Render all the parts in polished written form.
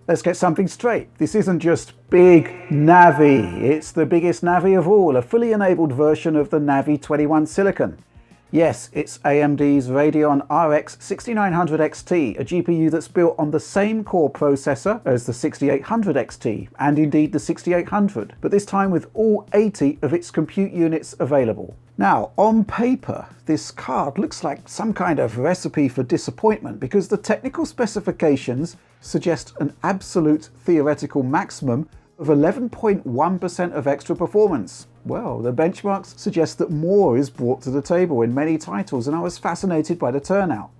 Let's get something straight. This isn't just BIIIG NAVIII, it's the biggest NAVIII of all, a fully enabled version of the NAVIII 21 silicon. Yes, it's AMD's Radeon RX 6900 XT, a GPU that's built on the same core processor as the 6800 XT, and indeed the 6800, but this time with all 80 of its compute units available. Now, on paper, this card looks like some kind of recipe for disappointment because the technical specifications suggest an absolute theoretical maximum of 11.1% of extra performance. Well, the benchmarks suggest that more is brought to the table in many titles, and I was fascinated by the turnout.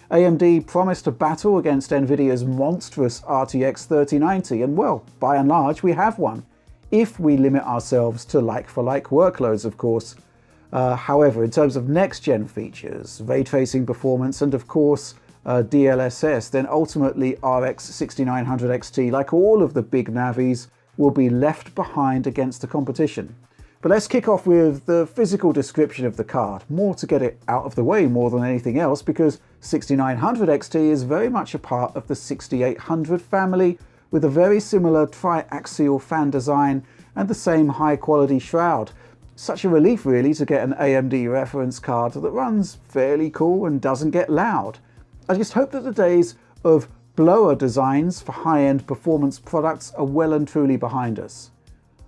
AMD promised a battle against Nvidia's monstrous RTX 3090, and well, by and large, we have one. If we limit ourselves to like-for-like workloads, of course. However, in terms of next-gen features, ray tracing performance, and of course, DLSS, then ultimately RX 6900 XT, like all of the big NAVIIs, will be left behind against the competition. But let's kick off with the physical description of the card, more to get it out of the way more than anything else, because 6900 XT is very much a part of the 6800 family, with a very similar triaxial fan design and the same high quality shroud. Such a relief really to get an AMD reference card that runs fairly cool and doesn't get loud. I just hope that the days of blower designs for high-end performance products are well and truly behind us.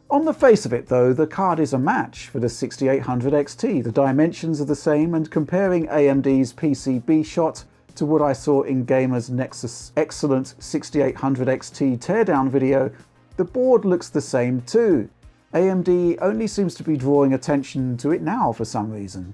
On the face of it though, the card is a match for the 6800 XT. The dimensions are the same, and comparing AMD's PCB shot to what I saw in Gamer's Nexus excellent 6800 XT teardown video, the board looks the same too. AMD only seems to be drawing attention to it now for some reason.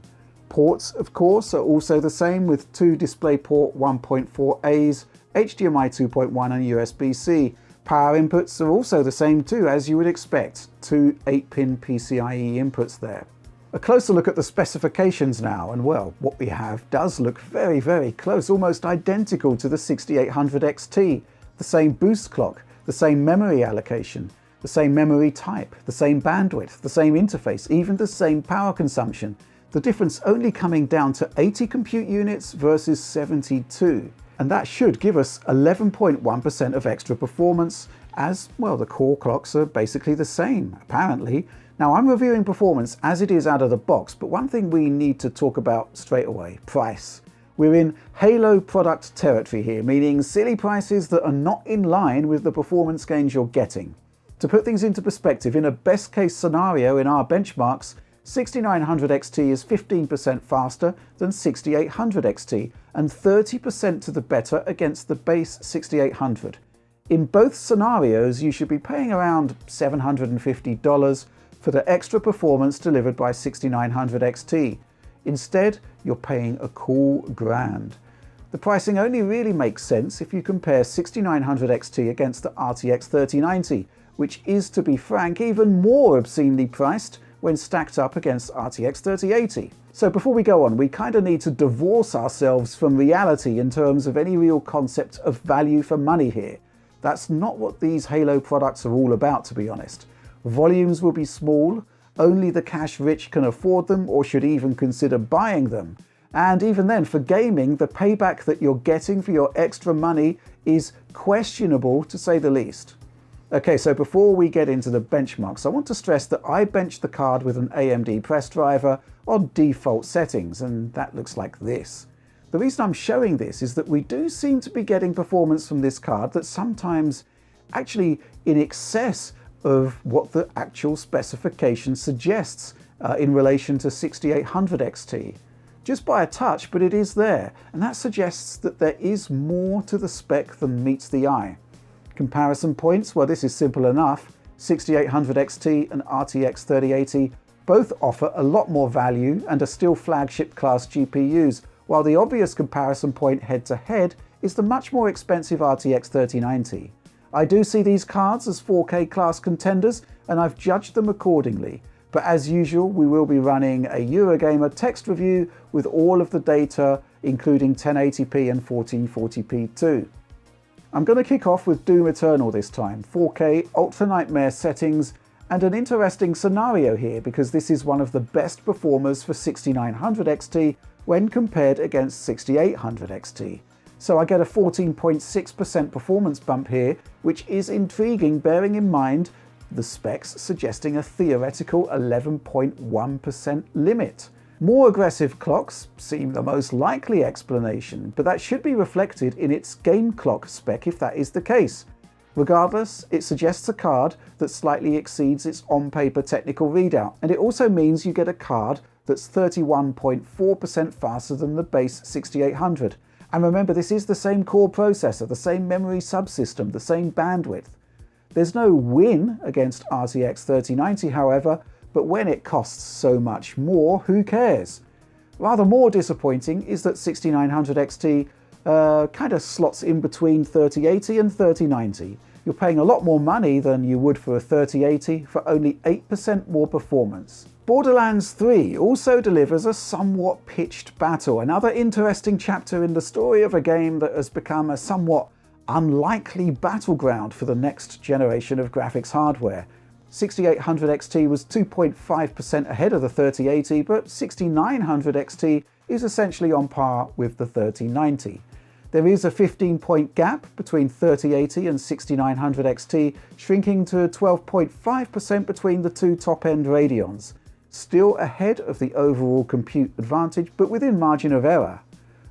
Ports, of course, are also the same, with two DisplayPort 1.4As, HDMI 2.1 and USB-C. Power inputs are also the same too, as you would expect. Two 8-pin PCIe inputs there. A closer look at the specifications now, and well, what we have does look very, very close, almost identical to the 6800 XT. The same boost clock, the same memory allocation, the same memory type, the same bandwidth, the same interface, even the same power consumption. The difference only coming down to 80 compute units versus 72. And that should give us 11.1% of extra performance, as, well, the core clocks are basically the same, apparently. Now, I'm reviewing performance as it is out of the box, but one thing we need to talk about straight away: price. We're in Halo product territory here, meaning silly prices that are not in line with the performance gains you're getting. To put things into perspective, in a best case scenario in our benchmarks, 6900 XT is 15% faster than 6800 XT and 30% to the better against the base 6800. In both scenarios, you should be paying around $750 for the extra performance delivered by 6900 XT. Instead, you're paying a cool grand. The pricing only really makes sense if you compare 6900 XT against the RTX 3090, which is, to be frank, even more obscenely priced when stacked up against RTX 3080. So before we go on, we kind of need to divorce ourselves from reality in terms of any real concept of value for money here. That's not what these Halo products are all about, to be honest. Volumes will be small, only the cash rich can afford them or should even consider buying them. And even then, for gaming, the payback that you're getting for your extra money is questionable, to say the least. Okay, so before we get into the benchmarks, I want to stress that I benched the card with an AMD press driver on default settings, and that looks like this. The reason I'm showing this is that we do seem to be getting performance from this card that's sometimes actually in excess of what the actual specification suggests in relation to 6800 XT. Just by a touch, but it is there, and that suggests that there is more to the spec than meets the eye. Comparison points, well, this is simple enough. 6800 XT and RTX 3080 both offer a lot more value and are still flagship class GPUs, while the obvious comparison point head to head is the much more expensive RTX 3090. I do see these cards as 4K class contenders, and I've judged them accordingly. But as usual, we will be running a Eurogamer text review with all of the data, including 1080p and 1440p too. I'm going to kick off with Doom Eternal this time, 4K Ultra Nightmare settings, and an interesting scenario here because this is one of the best performers for 6900 XT when compared against 6800 XT. So I get a 14.6% performance bump here, which is intriguing bearing in mind the specs suggesting a theoretical 11.1% limit. More aggressive clocks seem the most likely explanation, but that should be reflected in its game clock spec if that is the case. Regardless, it suggests a card that slightly exceeds its on-paper technical readout, and it also means you get a card that's 31.4% faster than the base 6800. And remember, this is the same core processor, the same memory subsystem, the same bandwidth. There's no win against RTX 3090, however, but when it costs so much more, who cares? Rather more disappointing is that 6900 XT kind of slots in between 3080 and 3090. You're paying a lot more money than you would for a 3080 for only 8% more performance. Borderlands 3 also delivers a somewhat pitched battle, another interesting chapter in the story of a game that has become a somewhat unlikely battleground for the next generation of graphics hardware. 6800 XT was 2.5% ahead of the 3080, but 6900 XT is essentially on par with the 3090. There is a 15-point gap between 3080 and 6900 XT, shrinking to 12.5% between the two top-end Radeons. Still ahead of the overall compute advantage, but within margin of error.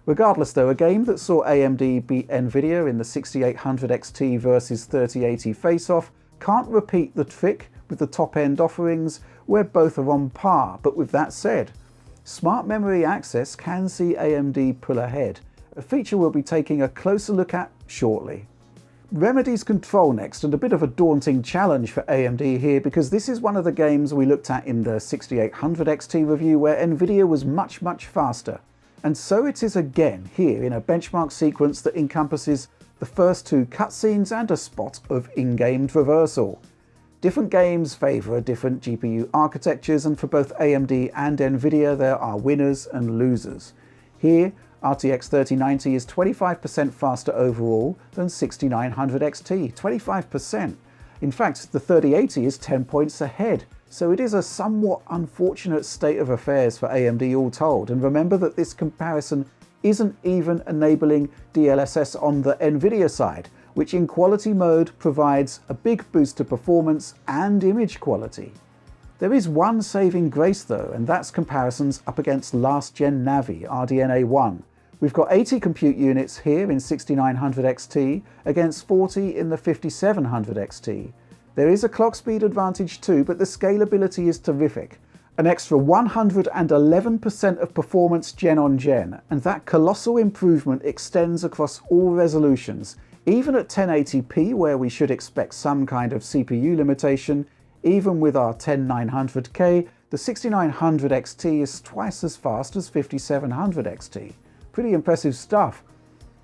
Regardless though, a game that saw AMD beat Nvidia in the 6800 XT versus 3080 face-off can't repeat the trick with the top-end offerings where both are on par. But with that said, smart memory access can see AMD pull ahead, a feature we'll be taking a closer look at shortly. Remedy's Control next, and a bit of a daunting challenge for AMD here because this is one of the games we looked at in the 6800 XT review where Nvidia was much faster. And so it is again here in a benchmark sequence that encompasses the first two cutscenes and a spot of in-game traversal. Different games favour different GPU architectures, and for both AMD and Nvidia there are winners and losers. Here, RTX 3090 is 25% faster overall than 6900 XT, 25%. In fact, the 3080 is 10 points ahead, so it is a somewhat unfortunate state of affairs for AMD all told. And remember that this comparison isn't even enabling DLSS on the Nvidia side, which in quality mode provides a big boost to performance and image quality. There is one saving grace though, and that's comparisons up against last-gen Navi, RDNA 1. We've got 80 compute units here in 6900 XT against 40 in the 5700 XT. There is a clock speed advantage too, but the scalability is terrific. An extra 111% of performance gen on gen, and that colossal improvement extends across all resolutions. Even at 1080p, where we should expect some kind of CPU limitation, even with our 10900K, the 6900 XT is twice as fast as 5700 XT. Pretty impressive stuff.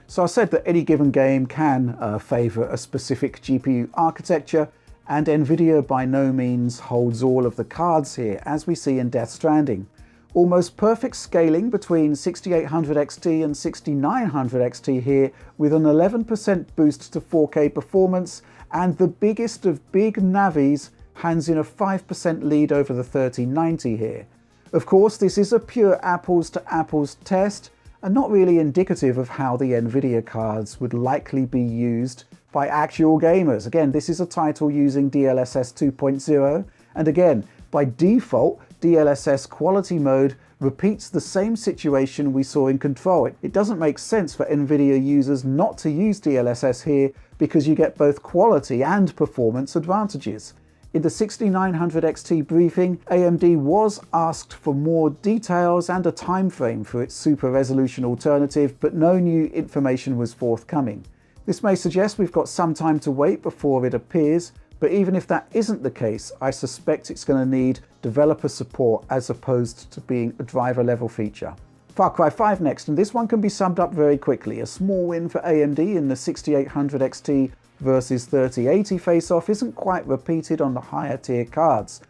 So I said that any given game can favour a specific GPU architecture, and Nvidia by no means holds all of the cards here, as we see in Death Stranding. Almost perfect scaling between 6800 XT and 6900 XT here, with an 11% boost to 4K performance, and the biggest of BIIIG NAVIIs hands in a 5% lead over the 3090 here. Of course, this is a pure apples to apples test, and not really indicative of how the Nvidia cards would likely be used by actual gamers. Again, this is a title using DLSS 2.0, and again, by default, DLSS quality mode repeats the same situation we saw in Control. It doesn't make sense for Nvidia users not to use DLSS here because you get both quality and performance advantages. In the 6900 XT briefing, AMD was asked for more details and a time frame for its super resolution alternative, but no new information was forthcoming. This may suggest we've got some time to wait before it appears, but even if that isn't the case, I suspect it's going to need developer support as opposed to being a driver level feature. Far Cry 5 next, and this one can be summed up very quickly. A small win for AMD in the 6800 XT versus 3080 face-off isn't quite repeated on the higher tier cards.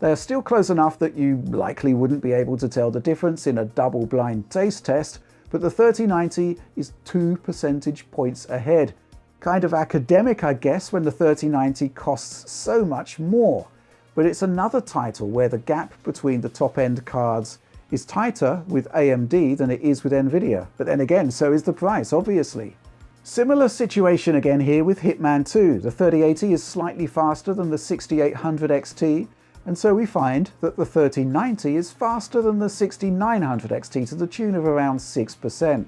They are still close enough that you likely wouldn't be able to tell the difference in a double-blind taste test, but the 3090 is 2 percentage points ahead. Kind of academic, I guess, when the 3090 costs so much more. But it's another title where the gap between the top-end cards is tighter with AMD than it is with NVIDIA, but then again, so is the price, obviously. Similar situation again here with Hitman 2. The 3080 is slightly faster than the 6800 XT, and so we find that the 3090 is faster than the 6900 XT to the tune of around 6%.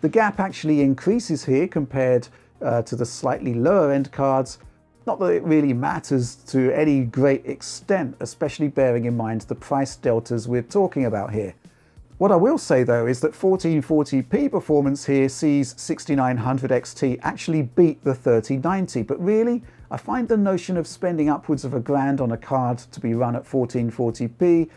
The gap actually increases here compared to the slightly lower end cards. Not that it really matters to any great extent, especially bearing in mind the price deltas we're talking about here. What I will say though is that 1440p performance here sees 6900 XT actually beat the 3090, but really I find the notion of spending upwards of £1,000 on a card to be run at 1440p,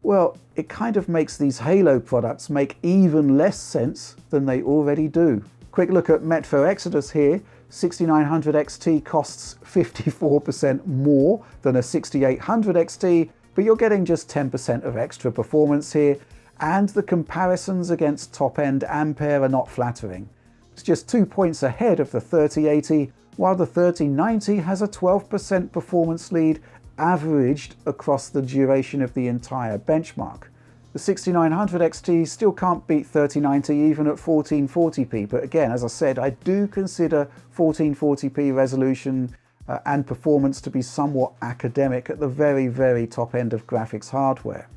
well, it kind of makes these Halo products make even less sense than they already do. Quick look at Metro Exodus here. 6900 XT costs 54% more than a 6800 XT, but you're getting just 10% of extra performance here, and the comparisons against top-end Ampere are not flattering. It's just 2 points ahead of the 3080, while the 3090 has a 12% performance lead averaged across the duration of the entire benchmark. The 6900 XT still can't beat 3090 even at 1440p, but again, as I said, I do consider 1440p resolution and performance to be somewhat academic at the very, very top end of graphics hardware.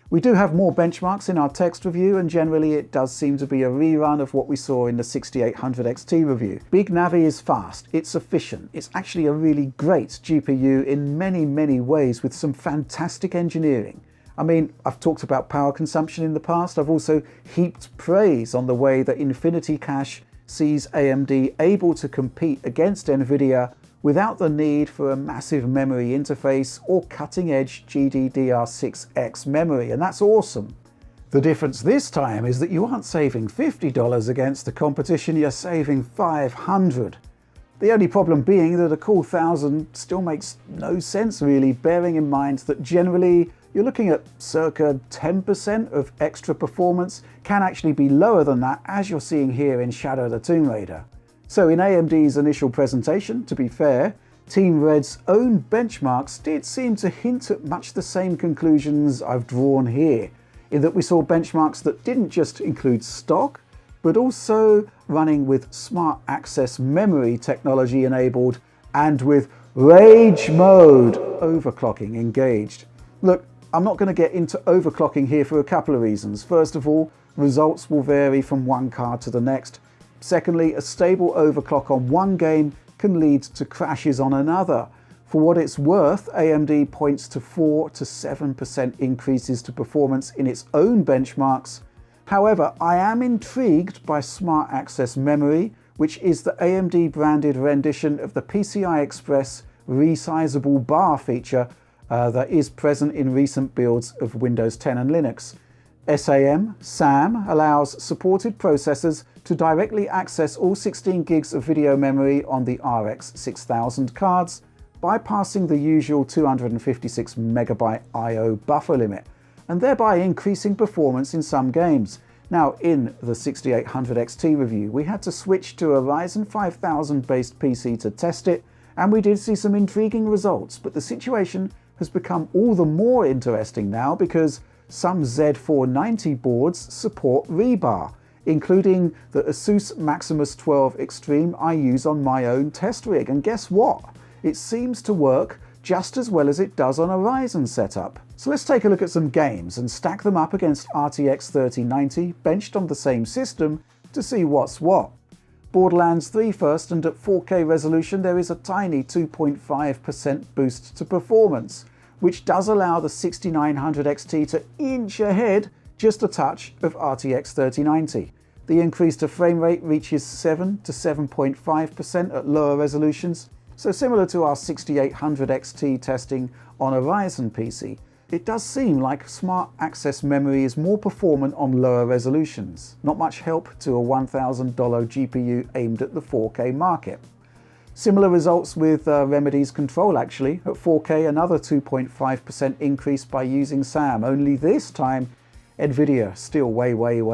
We do have more benchmarks in our text review, and generally it does seem to be a rerun of what we saw in the 6800 XT review. BIIIG NAVIII is fast, it's efficient, it's actually a really great GPU in many, many ways with some fantastic engineering. I mean, I've talked about power consumption in the past. I've also heaped praise on the way that Infinity Cache sees AMD able to compete against NVIDIA without the need for a massive memory interface or cutting-edge GDDR6X memory, and that's awesome. The difference this time is that you aren't saving $50 against the competition, you're saving $500. The only problem being that a cool 1000 still makes no sense really, bearing in mind that generally you're looking at circa 10% of extra performance, can actually be lower than that, as you're seeing here in Shadow the Tomb Raider. So in AMD's initial presentation, to be fair, Team Red's own benchmarks did seem to hint at much the same conclusions I've drawn here, in that we saw benchmarks that didn't just include stock, but also running with smart access memory technology enabled and with rage mode overclocking engaged. Look, I'm not going to get into overclocking here for a couple of reasons. First of all, results will vary from one card to the next. Secondly, a stable overclock on one game can lead to crashes on another. For what it's worth, AMD points to 4 to 7% increases to performance in its own benchmarks. However, I am intrigued by Smart Access Memory, which is the AMD branded rendition of the PCI Express resizable bar feature that is present in recent builds of Windows 10 and Linux. SAM allows supported processors to directly access all 16 gigs of video memory on the RX 6000 cards, bypassing the usual 256 megabyte I/O buffer limit, and thereby increasing performance in some games. Now, in the 6800 XT review, we had to switch to a Ryzen 5000 based PC to test it, and we did see some intriguing results, but the situation has become all the more interesting now because some Z490 boards support rebar, including the Asus Maximus 12 Extreme I use on my own test rig, and guess what? It seems to work just as well as it does on a Ryzen setup. So let's take a look at some games and stack them up against RTX 3090 benched on the same system to see what's what. Borderlands 3 first, and at 4K resolution there is a tiny 2.5% boost to performance, which does allow the 6900 XT to inch ahead just a touch of RTX 3090. The increase to frame rate reaches 7 to 7.5% at lower resolutions, so similar to our 6800 XT testing on a Ryzen PC. It does seem like Smart Access Memory is more performant on lower resolutions. Not much help to a $1,000 GPU aimed at the 4K market. Similar results with Remedy's Control actually. At 4K, another 2.5% increase by using SAM, only this time NVIDIA still way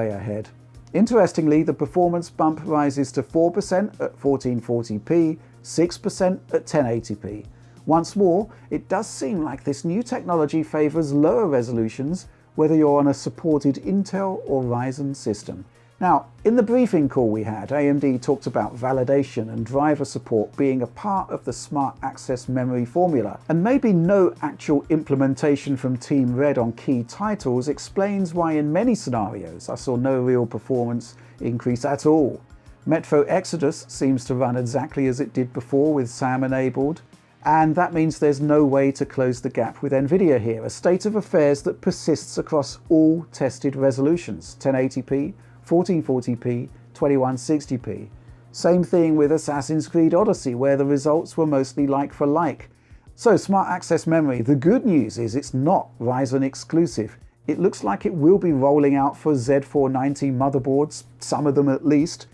ahead. Interestingly, the performance bump rises to 4% at 1440p, 6% at 1080p. Once more, it does seem like this new technology favours lower resolutions whether you're on a supported Intel or Ryzen system. Now, in the briefing call we had, AMD talked about validation and driver support being a part of the Smart Access Memory formula, and maybe no actual implementation from Team Red on key titles explains why in many scenarios I saw no real performance increase at all. Metro Exodus seems to run exactly as it did before with SAM enabled, and that means there's no way to close the gap with Nvidia here, a state of affairs that persists across all tested resolutions, 1080p, 1440p, 2160p. Same thing with Assassin's Creed Odyssey, where the results were mostly like for like. So Smart Access Memory, the good news is it's not Ryzen exclusive. It looks like it will be rolling out for Z490 motherboards, some of them at least,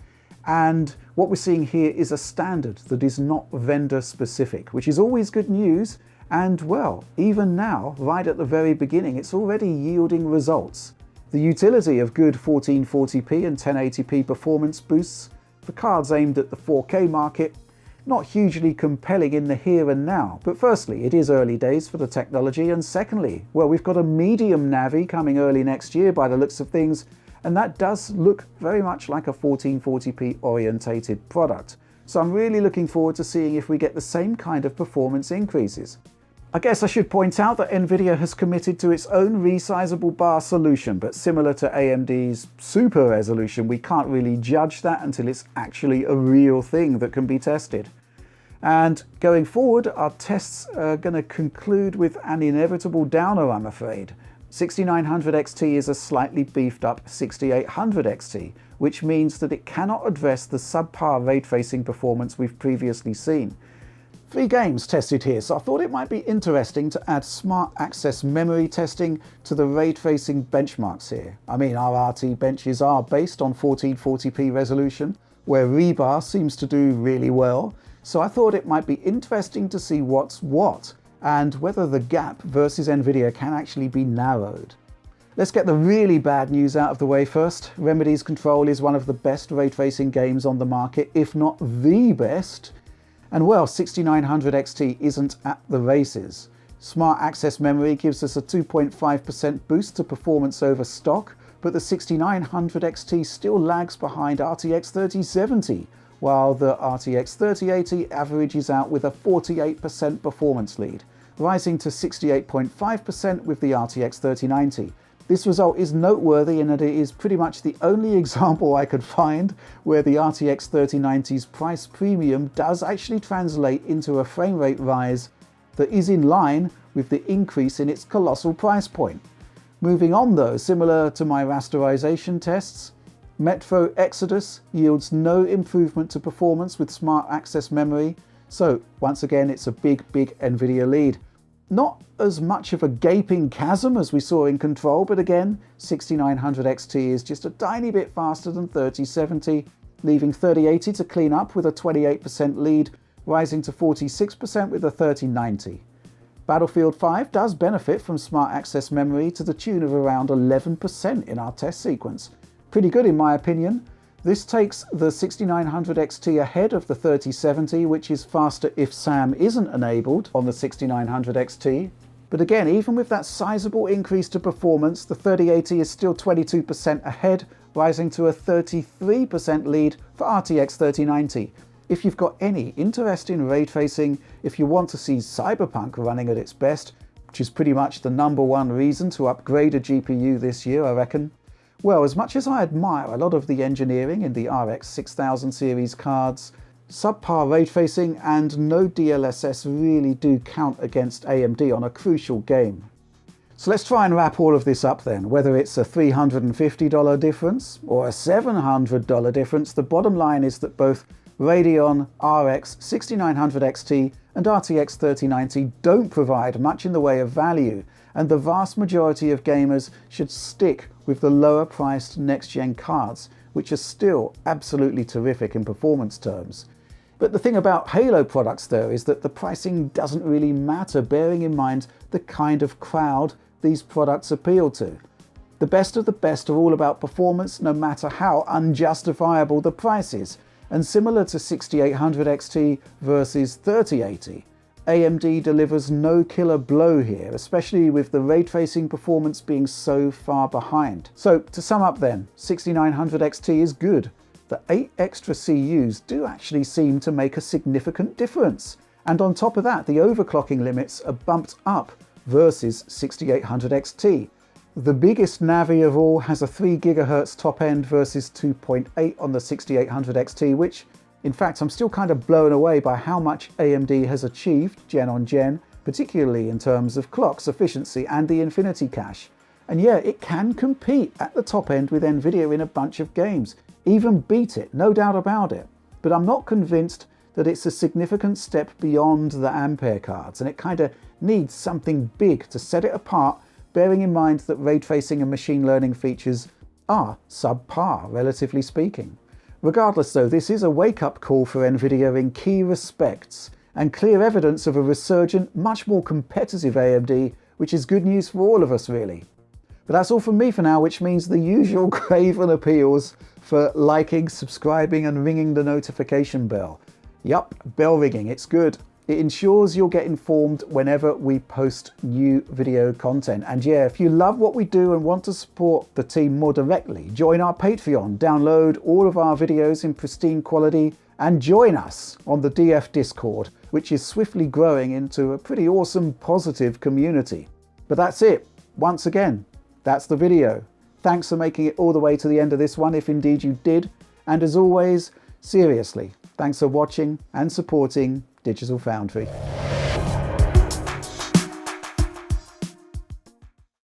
and what we're seeing here is a standard that is not vendor specific, which is always good news, and well, even now, right at the very beginning, it's already yielding results. The utility of good 1440p and 1080p performance boosts for cards aimed at the 4K market, not hugely compelling in the here and now, but firstly, it is early days for the technology, and secondly, well, we've got a medium Navi coming early next year by the looks of things, and that does look very much like a 1440p orientated product. So I'm really looking forward to seeing if we get the same kind of performance increases. I guess I should point out that Nvidia has committed to its own resizable bar solution, but similar to AMD's super resolution, we can't really judge that until it's actually a real thing that can be tested. And going forward, our tests are going to conclude with an inevitable downer, I'm afraid. 6900 XT is a slightly beefed up 6800 XT, which means that it cannot address the subpar ray tracing performance we've previously seen. 3 games tested here, so I thought it might be interesting to add Smart Access Memory testing to the ray tracing benchmarks here. I mean, our RT benches are based on 1440p resolution, where Rebar seems to do really well, so I thought it might be interesting to see what's what, and whether the gap versus Nvidia can actually be narrowed. Let's get the really bad news out of the way first. Remedy's Control is one of the best ray tracing games on the market, if not the best. And well, 6900 XT isn't at the races. Smart Access Memory gives us a 2.5% boost to performance over stock, but the 6900 XT still lags behind RTX 3070, while the RTX 3080 averages out with a 48% performance lead, rising to 68.5% with the RTX 3090. This result is noteworthy in that it is pretty much the only example I could find where the RTX 3090's price premium does actually translate into a frame rate rise that is in line with the increase in its colossal price point. Moving on though, similar to my rasterization tests, Metro Exodus yields no improvement to performance with Smart Access Memory, so once again it's a big Nvidia lead. Not as much of a gaping chasm as we saw in Control, but again, 6900 XT is just a tiny bit faster than 3070, leaving 3080 to clean up with a 28% lead, rising to 46% with a 3090. Battlefield 5 does benefit from Smart Access Memory to the tune of around 11% in our test sequence. Pretty good in my opinion. This takes the 6900 XT ahead of the 3070, which is faster if SAM isn't enabled on the 6900 XT. But again, even with that sizable increase to performance, the 3080 is still 22% ahead, rising to a 33% lead for RTX 3090. If you've got any interest in ray tracing, if you want to see Cyberpunk running at its best, which is pretty much the #1 reason to upgrade a GPU this year, I reckon, well, as much as I admire a lot of the engineering in the RX 6000 series cards, subpar ray tracing and no DLSS really do count against AMD on a crucial game. So let's try and wrap all of this up then. Whether it's a $350 difference or a $700 difference, the bottom line is that both Radeon RX 6900 XT and RTX 3090 don't provide much in the way of value, and the vast majority of gamers should stick with the lower priced next-gen cards, which are still absolutely terrific in performance terms. But the thing about Halo products though is that the pricing doesn't really matter, bearing in mind the kind of crowd these products appeal to. The best of the best are all about performance, no matter how unjustifiable the price is, and similar to 6800 XT versus 3080, AMD delivers no killer blow here, especially with the ray tracing performance being so far behind. So to sum up then, 6900 XT is good. The 8 extra CUs do actually seem to make a significant difference. And on top of that, the overclocking limits are bumped up versus 6800 XT. The biggest Navi of all has a 3 GHz top end versus 2.8 on the 6800 XT, which in fact I'm still kind of blown away by how much AMD has achieved gen on gen, particularly in terms of clock's efficiency and the Infinity Cache. And yeah, it can compete at the top end with Nvidia in a bunch of games, even beat it, no doubt about it. But I'm not convinced that it's a significant step beyond the Ampere cards, and it kind of needs something big to set it apart, bearing in mind that ray tracing and machine learning features are subpar, relatively speaking. Regardless though, this is a wake-up call for Nvidia in key respects, and clear evidence of a resurgent, much more competitive AMD, which is good news for all of us really. But that's all from me for now, which means the usual craven appeals for liking, subscribing and ringing the notification bell. Yup, bell ringing, it's good. It ensures you'll get informed whenever we post new video content. And yeah, if you love what we do and want to support the team more directly, join our Patreon, download all of our videos in pristine quality, and join us on the DF Discord, which is swiftly growing into a pretty awesome, positive community. But that's it. Once again, that's the video. Thanks for making it all the way to the end of this one, if indeed you did. And as always, seriously, thanks for watching and supporting Digital Foundry.